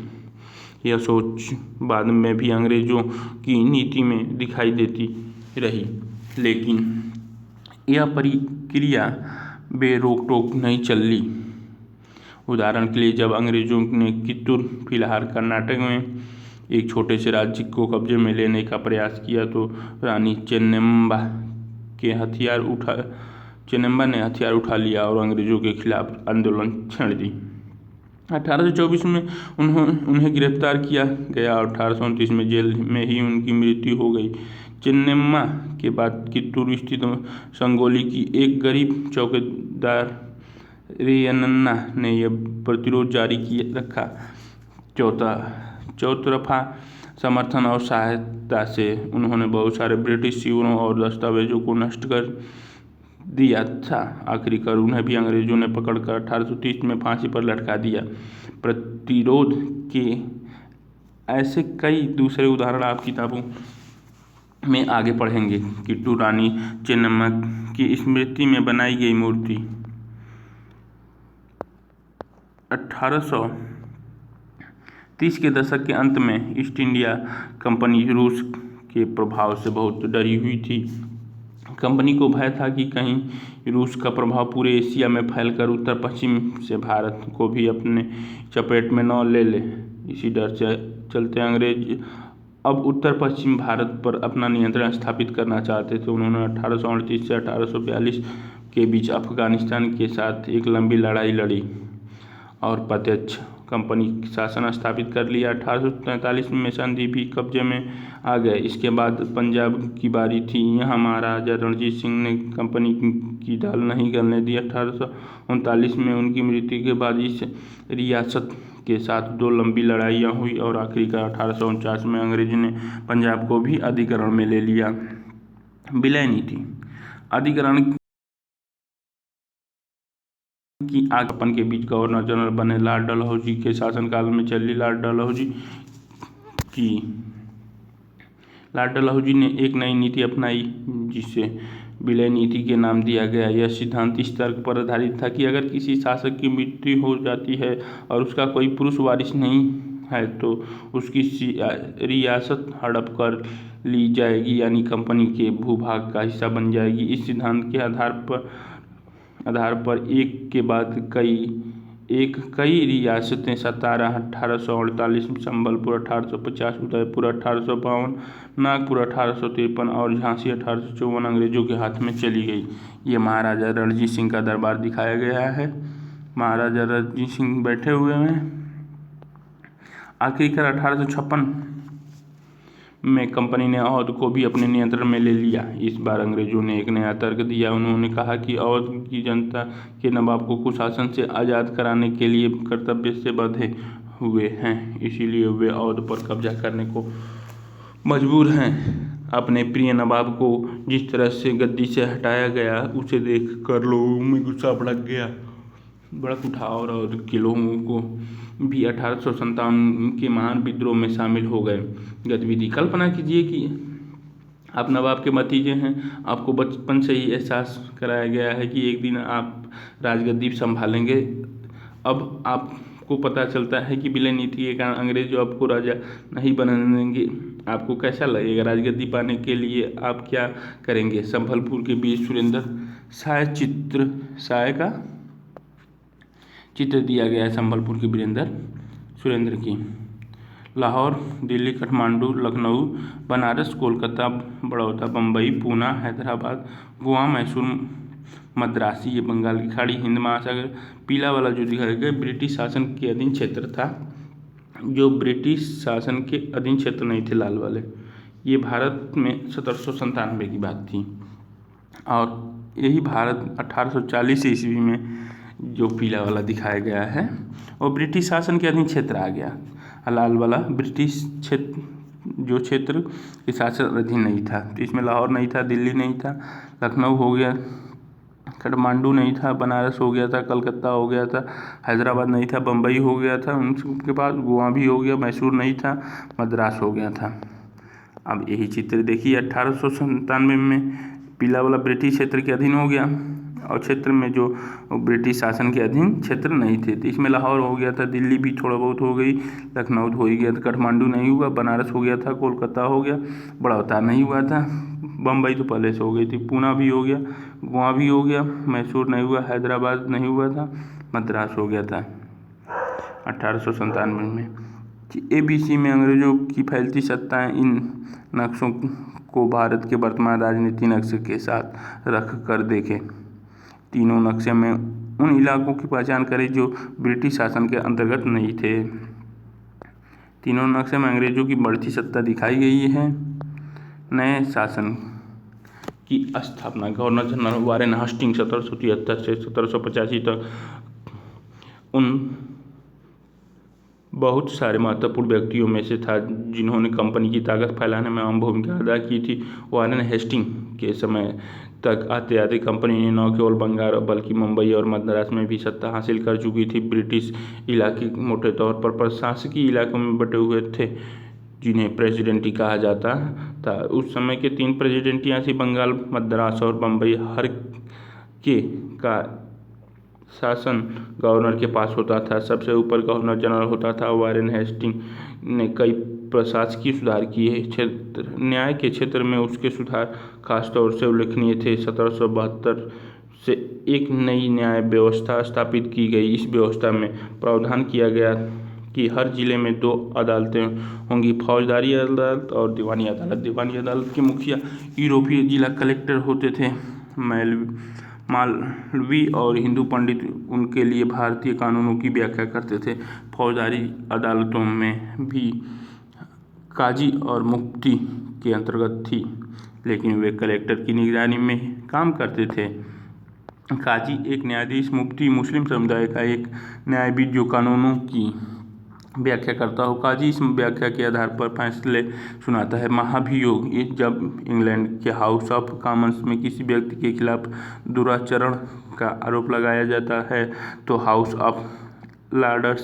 यह सोच बाद में भी अंग्रेजों की नीति में दिखाई देती रही, लेकिन यह प्रक्रिया बेरोक टोक नहीं चली। उदाहरण के लिए जब अंग्रेजों ने कित्तूर फिलहाल कर्नाटक में एक छोटे से राज्य को कब्जे में लेने का प्रयास किया तो रानी चेन्नम्मा ने हथियार उठा लिया और अंग्रेजों के खिलाफ आंदोलन छेड़ दी। 1824 में उन्हें गिरफ्तार किया गया और 1829 में जेल में ही उनकी मृत्यु हो गई। चेन्नम्मा के बाद कित्तूर स्थित संगोली की एक गरीब चौकीदार रेयन्ना ने यह प्रतिरोध जारी रखा। चौतरफा समर्थन और सहायता से उन्होंने बहुत सारे ब्रिटिश शिविरों और दस्तावेजों को नष्ट कर दिया था। आखिरकार उन्हें भी अंग्रेजों ने पकड़कर 1830 में फांसी पर लटका दिया। प्रतिरोध के ऐसे कई दूसरे उदाहरण आप किताबों में आगे पढ़ेंगे। कित्तूर रानी चेन्नम्मा की स्मृति में बनाई गई मूर्ति 1830 के दशक के अंत में ईस्ट इंडिया कंपनी रूस के प्रभाव से बहुत डरी हुई थी। कंपनी को भय था कि कहीं रूस का प्रभाव पूरे एशिया में फैलकर उत्तर पश्चिम से भारत को भी अपने चपेट में न ले ले। इसी डर से चलते अंग्रेज अब उत्तर पश्चिम भारत पर अपना नियंत्रण स्थापित करना चाहते थे। उन्होंने 1838 से 1842 के बीच अफगानिस्तान के साथ एक लंबी लड़ाई लड़ी और प्रत्यक्ष कंपनी शासन स्थापित कर लिया। 1843 में संधि भी कब्जे में आ गए। इसके बाद पंजाब की बारी थी। यहाँ महाराजा रणजीत सिंह ने कंपनी की दाल नहीं गलने दी। 1839 में उनकी मृत्यु के बाद इस रियासत के साथ 2 लंबी लड़ाइयाँ हुई और आखिरकार 1849 में अंग्रेजों ने पंजाब को भी अधिग्रहण में ले लिया। विलय नीति अधिग्रहण की आगपन के बीच गवर्नर जनरल बने लॉर्ड डलहौजी के शासनकाल में चली। लॉर्ड डलहौजी ने एक नई नीति अपनाई जिसे विलय नीति के नाम दिया गया। यह सिद्धांत इस तर्क पर आधारित था कि अगर किसी शासक की मृत्यु हो जाती है और उसका कोई पुरुष वारिस नहीं है तो उसकी रियासत हड़प कर ली जाएगी, यानी कंपनी के भूभाग का हिस्सा बन जाएगी। इस सिद्धांत के आधार पर एक के बाद कई रियासतें 1848 में संबलपुर 1850, उदयपुर 1852, नागपुर 1853 और झांसी 1854 अंग्रेजों के हाथ में चली गई। ये महाराजा रणजीत सिंह का दरबार दिखाया गया है। महाराजा रणजीत सिंह बैठे हुए हैं। आखिरकार 1856 में कंपनी ने अवध को भी अपने नियंत्रण में ले लिया। इस बार अंग्रेजों ने एक नया तर्क दिया। उन्होंने कहा कि अवध की जनता के नवाब को कुशासन से आज़ाद कराने के लिए कर्तव्य से बंधे हुए हैं, इसीलिए वे अवध पर कब्जा करने को मजबूर हैं। अपने प्रिय नवाब को जिस तरह से गद्दी से हटाया गया उसे देख कर लोगों में गुस्सा भड़क उठा और अवध के लोगों को भी 1857 के महान विद्रोह में शामिल हो गए। गतिविधि कल्पना कीजिए कि आप नवाब के भतीजे हैं। आपको बचपन से ही एहसास कराया गया है कि एक दिन आप राजगद्दी संभालेंगे। अब आपको पता चलता है कि विलय नीति के कारण अंग्रेज आपको राजा नहीं बनने देंगे। आपको कैसा लगेगा? राजगद्दी पाने के लिए आप क्या करेंगे? संबलपुर के वीर सुरेंद्र साय का चित्र दिया गया है। संबलपुर के वीरेंद्र सुरेंद्र की। लाहौर, दिल्ली, काठमांडू, लखनऊ, बनारस, कोलकाता, बड़ौदा, बम्बई, पूना, हैदराबाद, गोवा, मैसूर, मद्रासी, ये बंगाल की खाड़ी, हिंद महासागर। पीला वाला जो दिखाया गया ब्रिटिश शासन के अधीन क्षेत्र था। जो ब्रिटिश शासन के अधीन क्षेत्र नहीं थे लाल वाले, ये भारत में 1797 की बात थी। और यही भारत 1840 ईस्वी में जो पीला वाला दिखाया गया है वो ब्रिटिश शासन के अधीन क्षेत्र आ गया। लाल वाला ब्रिटिश क्षेत्र के शासन अधीन नहीं था। तो इसमें लाहौर नहीं था, दिल्ली नहीं था, लखनऊ हो गया, काठमांडू नहीं था, बनारस हो गया था, कलकत्ता हो गया था, हैदराबाद नहीं था, बम्बई हो गया था, उनके बाद गोवा भी हो गया, मैसूर नहीं था, मद्रास हो गया था। अब यही चित्र देखिए 1897 में पीला वाला ब्रिटिश क्षेत्र के अधीन हो गया और क्षेत्र में जो ब्रिटिश शासन के अधीन क्षेत्र नहीं थे। तो इसमें लाहौर हो गया था, दिल्ली भी थोड़ा बहुत हो गई, लखनऊ हो ही गया था, काठमांडू नहीं हुआ, बनारस हो गया था, कोलकाता हो गया, बड़ौदा नहीं हुआ था, बम्बई तो पहले से हो गई थी, पूना भी हो गया, गोवा भी हो गया, मैसूर नहीं हुआ, हैदराबाद नहीं हुआ था, मद्रास हो गया था 1897 में। ABC में अंग्रेजों की फैलती सत्ताएं इन नक्शों को भारत के वर्तमान राजनीति नक्शे के साथ रख कर देखें। तीनों नक्शे में उन इलाकों की पहचान करें जो ब्रिटिश शासन के अंतर्गत नहीं थे। तीनों नक्शे में अंग्रेजों की बढ़ती सत्ता दिखाई गई है। नए शासन की स्थापना गवर्नर जनरल वारेन हेस्टिंग्स 1773 से 1785 तक उन बहुत सारे महत्वपूर्ण व्यक्तियों में से था जिन्होंने कंपनी की ताकत फैलाने में अहम भूमिका अदा की थी। वारेन हेस्टिंग्स के समय तक आते आते कंपनी ने न केवल बंगाल बल्कि मुंबई और मद्रास में भी सत्ता हासिल कर चुकी थी। ब्रिटिश इलाके मोटे तौर पर प्रशासकीय इलाकों में बटे हुए थे जिन्हें प्रेसिडेंटी कहा जाता था। उस समय के 3 प्रेसिडेंटियाँ थी, बंगाल, मद्रास और बम्बई। हर के का शासन गवर्नर के पास होता था। सबसे ऊपर गवर्नर जनरल होता था। वारेन हेस्टिंग्स ने कई प्रशासकीय सुधार किए। न्याय के क्षेत्र में उसके सुधार खासतौर से उल्लेखनीय थे। 1772 से एक नई न्याय व्यवस्था स्थापित की गई। इस व्यवस्था में प्रावधान किया गया कि हर जिले में 2 अदालतें होंगी, फौजदारी अदालत और दीवानी अदालत। दीवानी अदालत के मुखिया यूरोपीय जिला कलेक्टर होते थे। मालवी और हिंदू पंडित उनके लिए भारतीय कानूनों की व्याख्या करते थे। फौजदारी अदालतों में भी काजी और मुफ्ती के अंतर्गत थी, लेकिन वे कलेक्टर की निगरानी में काम करते थे। काजी एक न्यायाधीश, मुफ्ती मुस्लिम समुदाय का एक न्यायविद जो कानूनों की व्याख्या करता हो। काजी इस व्याख्या के आधार पर फैसले सुनाता है। महाभियोग, जब इंग्लैंड के हाउस ऑफ कॉमन्स में किसी व्यक्ति के खिलाफ दुराचरण का आरोप लगाया जाता है तो हाउस ऑफ लॉर्ड्स,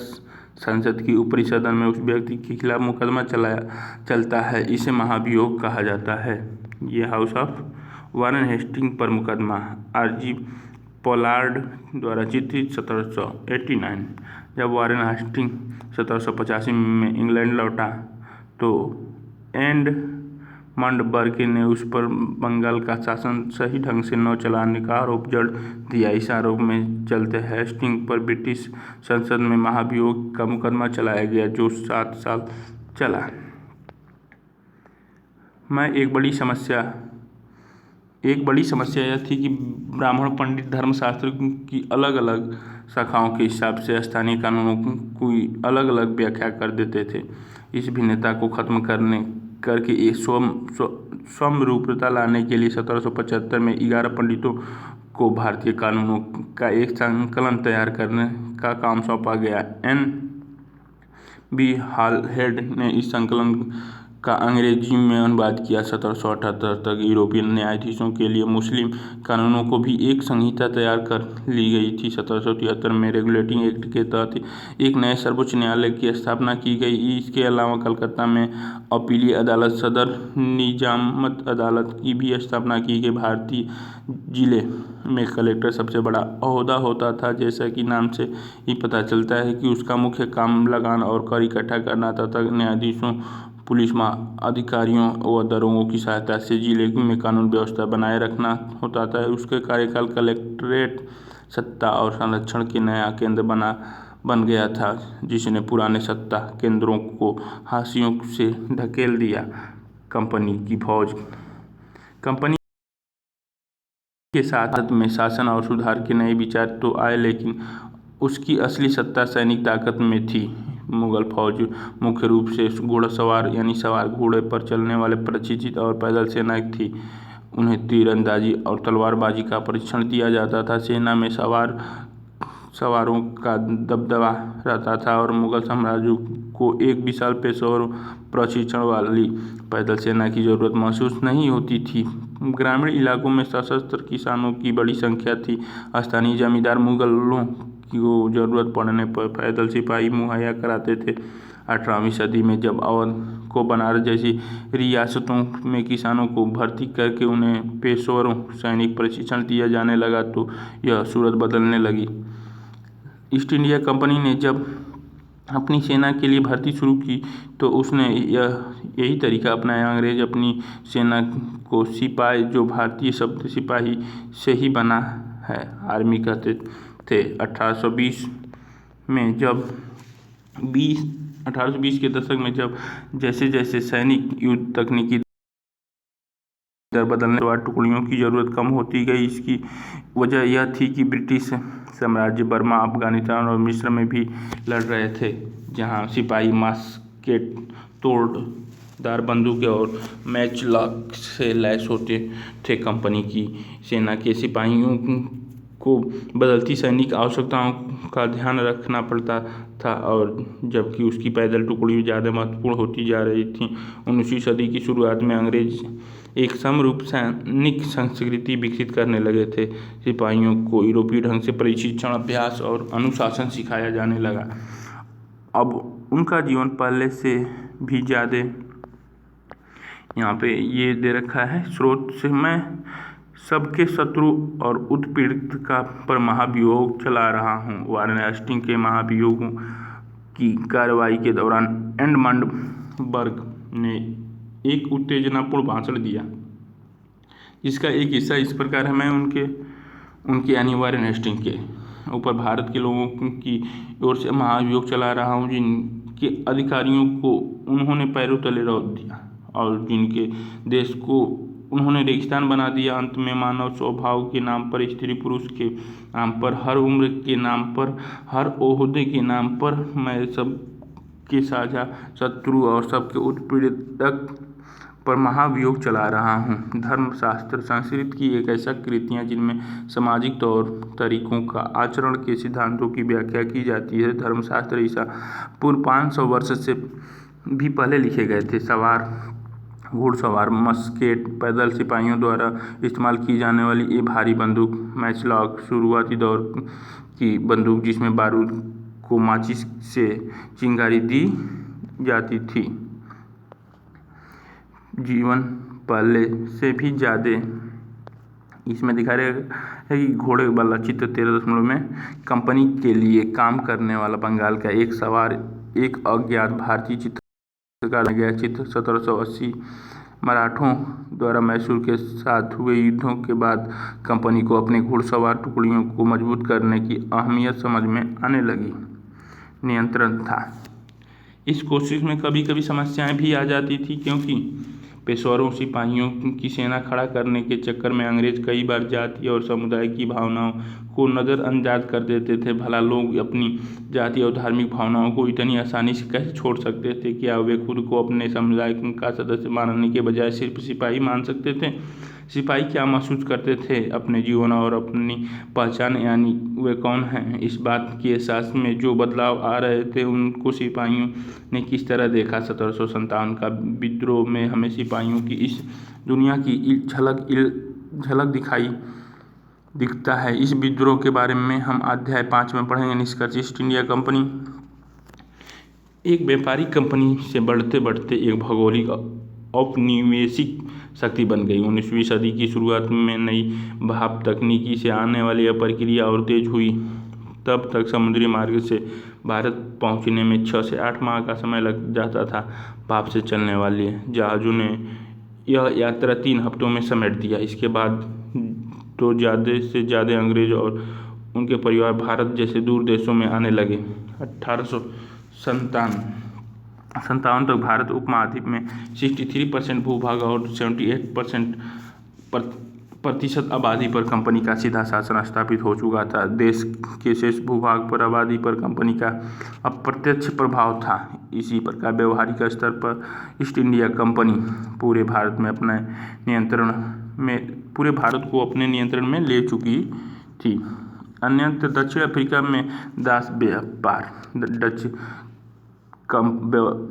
संसद की ऊपरी सदन में उस व्यक्ति के खिलाफ मुकदमा चलता है। इसे महाभियोग कहा जाता है। ये हाउस ऑफ वारेन हेस्टिंग पर मुकदमा आरजी पोलार्ड द्वारा चित्रित 1789। जब वारेन हेस्टिंग 1785 में इंग्लैंड लौटा तो एडमंड बर्के ने उस पर बंगाल का शासन सही ढंग से न चलाने का आरोप जड़ दिया। इस आरोप में चलते हेस्टिंग पर ब्रिटिश संसद में महाभियोग का मुकदमा चलाया गया, जो 7 साल चला। एक बड़ी समस्या यह थी कि ब्राह्मण पंडित धर्मशास्त्र की अलग अलग शाखाओं के हिसाब से स्थानीय कानूनों की अलग अलग व्याख्या कर देते थे। इस भिन्नता को खत्म करके एक समरूपता लाने के लिए 1775 में 11 पंडितों को भारतीय कानूनों का एक संकलन तैयार करने का काम सौंपा गया। N.B. हॉलहेड ने इस संकलन का अंग्रेजी में अनुवाद किया। 1778 तक यूरोपियन न्यायाधीशों के लिए मुस्लिम कानूनों को भी एक संहिता तैयार कर ली गई थी। 1773 में रेगुलेटिंग एक्ट के तहत एक नए सर्वोच्च न्यायालय की स्थापना की गई। इसके अलावा कलकत्ता में अपीलीय अदालत, सदर निजामत अदालत की भी स्थापना की गई। भारतीय जिले में कलेक्टर सबसे बड़ा ओहदा होता था। जैसा कि नाम से ही पता चलता है कि उसका मुख्य काम लगान और कर इकट्ठा करना तथा न्यायाधीशों, पुलिस अधिकारियों व दरोगों की सहायता से जिले में कानून व्यवस्था बनाए रखना होता था। उसके कार्यकाल कलेक्ट्रेट सत्ता और संरक्षण के नया केंद्र बन गया था, जिसने पुराने सत्ता केंद्रों को हाशियों से ढकेल दिया। कंपनी की फौज। कंपनी के साथ में शासन और सुधार के नए विचार तो आए, लेकिन उसकी असली सत्ता सैनिक ताकत में थी। मुगल फौज मुख्य रूप से घुड़सवार यानी सवार घोड़े पर चलने वाले प्रशिक्षित और पैदल सेना थी। उन्हें तीरंदाजी और तलवारबाजी का प्रशिक्षण दिया जाता था। सेना में सवारों का दबदबा रहता था और मुगल साम्राज्य को एक विशाल पेशेवर प्रशिक्षण वाली पैदल सेना की जरूरत महसूस नहीं होती थी। ग्रामीण इलाकों में सशस्त्र किसानों की बड़ी संख्या थी। स्थानीय जमींदार मुगलों को जरूरत पड़ने पर पैदल सिपाही मुहैया कराते थे। 18वीं सदी में जब अवध को बनारस जैसी रियासतों में किसानों को भर्ती करके उन्हें पेशेवरों सैनिक प्रशिक्षण दिया जाने लगा तो यह सूरत बदलने लगी। ईस्ट इंडिया कंपनी ने जब अपनी सेना के लिए भर्ती शुरू की तो उसने यही तरीका अपनाया। अंग्रेज अपनी सेना को सिपाही, जो भारतीय शब्द सिपाही से ही बना है, आर्मी कहते थे। 1820 के दशक में जब जैसे जैसे सैनिक युद्ध तकनीकी दर बदलने के बाद टुकड़ियों की जरूरत कम होती गई। इसकी वजह यह थी कि ब्रिटिश साम्राज्य बर्मा, अफगानिस्तान और मिस्र में भी लड़ रहे थे, जहां सिपाही मास्केट, तोड़दार बंदूकें और मैचलॉक से लैस होते थे। कंपनी की सेना के सिपाहियों को बदलती सैनिक आवश्यकताओं का ध्यान रखना पड़ता था, और जबकि उसकी पैदल टुकड़ी ज़्यादा महत्वपूर्ण होती जा रही थी। 19वीं सदी की शुरुआत में अंग्रेज एक समरूप सैनिक संस्कृति विकसित करने लगे थे। सिपाहियों को यूरोपीय ढंग से प्रशिक्षण, अभ्यास और अनुशासन सिखाया जाने लगा। अब उनका जीवन पहले से भी ज़्यादा, यहाँ पे ये दे रखा है स्रोत से, मैं सबके शत्रु और उत्पीड़ित का पर महाभियोग चला रहा हूँ। वारेन हेस्टिंग के महाभियोगों की कार्रवाई के दौरान एडमंड बर्क ने एक उत्तेजनापूर्ण भाषण दिया, जिसका एक हिस्सा इस प्रकार है। मैं उनके यानी वारेन हेस्टिंग के ऊपर भारत के लोगों की ओर से महाभियोग चला रहा हूँ, जिनके अधिकारियों को उन्होंने पैरों तले रौंद दिया और जिनके देश को उन्होंने रेगिस्तान बना दिया। अंत में मानव स्वभाव के नाम पर, स्त्री पुरुष के नाम पर, हर उम्र के नाम पर, हर ओहदे के नाम पर मैं सबके साझा शत्रु और सबके उत्पीड़क पर महाभियोग चला रहा हूँ। धर्मशास्त्र संस्कृत की एक ऐसा कृतियाँ जिनमें सामाजिक तौर तरीकों का, आचरण के सिद्धांतों की व्याख्या की जाती है। धर्मशास्त्र ईसा पूर्व 500 वर्ष से भी पहले लिखे गए थे। सवार, घुड़सवार, मस्केट, पैदल सिपाहियों द्वारा इस्तेमाल की जाने वाली ये भारी बंदूक मैचलॉक, शुरुआती दौर की बंदूक जिसमें बारूद को माचिस से चिंगारी दी जाती थी, जीवन पहले से भी ज़्यादा इसमें दिखा रहे है कि घोड़े वाला चित्र 13 में कंपनी के लिए काम करने वाला बंगाल का एक सवार एक अज्ञात भारतीय चित्रकार गया चित्र 1780 मराठों द्वारा मैसूर के साथ हुए युद्धों के बाद कंपनी को अपने घुड़सवार टुकड़ियों को मजबूत करने की अहमियत समझ में आने लगी। नियंत्रण था। इस कोशिश में कभी कभी समस्याएं भी आ जाती थी, क्योंकि पेशवारों सिपाहियों की सेना खड़ा करने के चक्कर में अंग्रेज कई बार जाति और समुदाय की भावनाओं को नज़रअंदाज कर देते थे। भला लोग अपनी जाति और धार्मिक भावनाओं को इतनी आसानी से कैसे छोड़ सकते थे? क्या वे खुद को अपने समुदाय का सदस्य मानने के बजाय सिर्फ सिपाही मान सकते थे? सिपाही क्या महसूस करते थे? अपने जीवन और अपनी पहचान, यानी वे कौन हैं, इस बात के एहसास में जो बदलाव आ रहे थे, उनको सिपाहियों ने किस तरह देखा? 1757 का विद्रोह में हमें सिपाहियों की इस दुनिया की झलक दिखता है। इस विद्रोह के बारे में हम अध्याय 5 में पढ़ेंगे। निष्कर्ष: ईस्ट इंडिया कंपनी एक व्यापारिक कंपनी से बढ़ते बढ़ते एक भौगोलिक औपनिवेशिक शक्ति बन गई। 19वीं सदी की शुरुआत में नई भाप तकनीकी से आने वाली यह प्रक्रिया और तेज हुई। तब तक समुद्री मार्ग से भारत पहुंचने में 6 से 8 माह का समय लग जाता था। भाप से चलने वाले जहाज़ों ने यह यात्रा 3 हफ्तों में समेट दिया। इसके बाद तो ज़्यादा से ज़्यादा अंग्रेज और उनके परिवार भारत जैसे दूर देशों में आने लगे। 1857 तक भारत उपमहाद्वीप में 63% भूभाग और 78% आबादी पर कंपनी का सीधा शासन स्थापित हो चुका था। देश के शेष भूभाग पर आबादी पर कंपनी का अप्रत्यक्ष प्रभाव था। इसी प्रकार व्यवहारिक स्तर पर ईस्ट इंडिया कंपनी पूरे भारत को अपने नियंत्रण में ले चुकी थी। अन्यत्र दक्षिण अफ्रीका में दास व्यापार।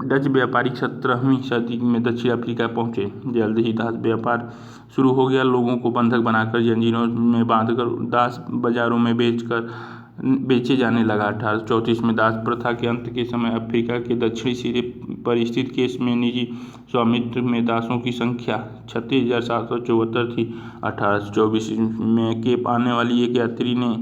डच व्यापारी 17वीं सदी में दक्षिण अफ्रीका पहुंचे। जल्द ही दास व्यापार शुरू हो गया। लोगों को बंधक बनाकर जंजीरों में बांधकर दास बाजारों में बेचे जाने लगा। 1834 में दास प्रथा के अंत के समय अफ्रीका के दक्षिणी सिरे पर स्थित केस में निजी स्वामित्व में दासों की संख्या 36,774 थी। 1824 में केप आने वाली एक यात्री ने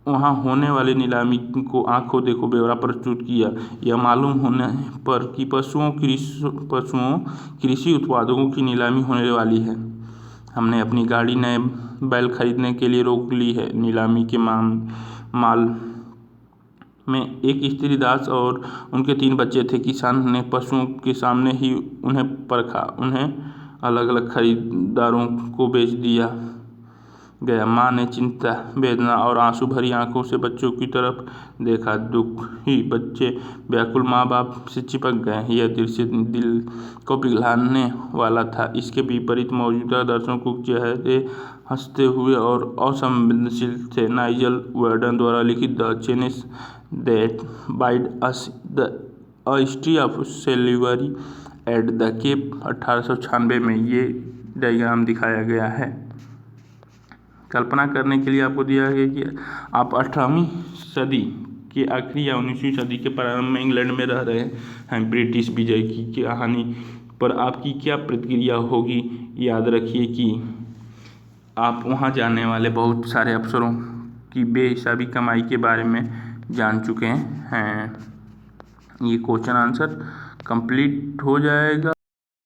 वहाँ होने वाली नीलामी को आंखों देखो ब्यौरा प्रस्तुत किया। यह मालूम होने पर कि पशुओं कृषि उत्पादों की नीलामी होने वाली है, हमने अपनी गाड़ी नए बैल खरीदने के लिए रोक ली है। नीलामी के माल में एक स्त्री दास और उनके 3 बच्चे थे। किसान ने पशुओं के सामने ही उन्हें परखा। उन्हें अलग अलग खरीदारों को बेच दिया गया। माँ ने चिंता, वेदना और आंसू भरी आंखों से बच्चों की तरफ देखा। दुखी बच्चे व्याकुल माँ बाप से चिपक गए। यह दृश्य दिल को पिघलाने वाला था। इसके विपरीत मौजूदा दर्शकों के चेहरे हंसते हुए और असंवेदनशील थे। नाइजल वर्डन द्वारा लिखित the changes that bind us, the history of slavery at the Cape, 1896 में ये डायग्राम दिखाया गया है। कल्पना करने के लिए आपको दिया गया कि आप 18वीं सदी के आखिरी या 19वीं सदी के प्रारंभ में इंग्लैंड में रह रहे हैं। ब्रिटिश विजय की कहानी पर आपकी क्या प्रतिक्रिया होगी? याद रखिए कि आप वहां जाने वाले बहुत सारे अफसरों की बेहिसाबी कमाई के बारे में जान चुके हैं। ये क्वेश्चन आंसर कंप्लीट हो जाएगा।